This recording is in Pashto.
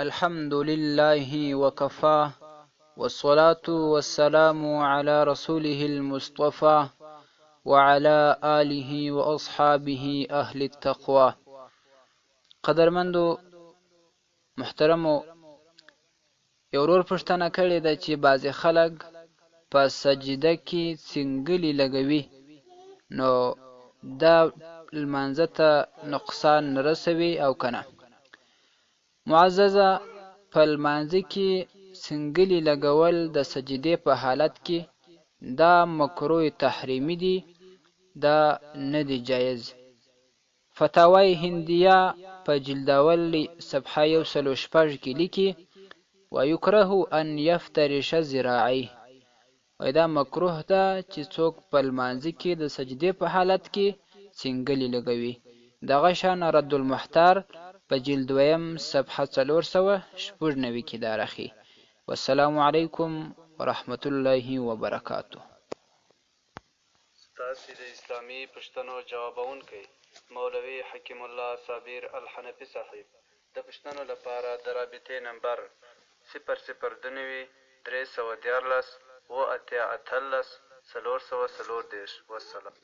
الحمد لله وكفى والصلاة والسلام على رسوله المصطفى وعلى آله وأصحابه أهل التقوى. قدرمندو محترمو، یو ورور پوښتنه کړې ده چې بعضې خلک په سجده کې څنګلې لګوي، نو دا لمانځه ته نقصان نه رسوي او که نه؟ معززه، په لمانځه کې څنګلې لګول د سجدې په حالت کې دا مکروه تحریمي دي، دا نه دی جایز. فتاوی هندیه په جلد اول صفحه 106 کې لیکي ويكره ان يفترش ذراعيه، وای دا مکروه ده چې څوک په لمانځه کې د سجدې په حالت کې څنګلې لګوي. دغه شان رد المحتار په جلد دویم صفحه 496 کې دا راخي. والسلام علیکم ورحمت الله وبرکاته. ستاسې د اسلامي پوښتنو جوابونکی مولوي حکیم الله صابر الحنفي صاحب د پوښتنو لپاره د رابطې نمبر 002 314 78 434. والسلام.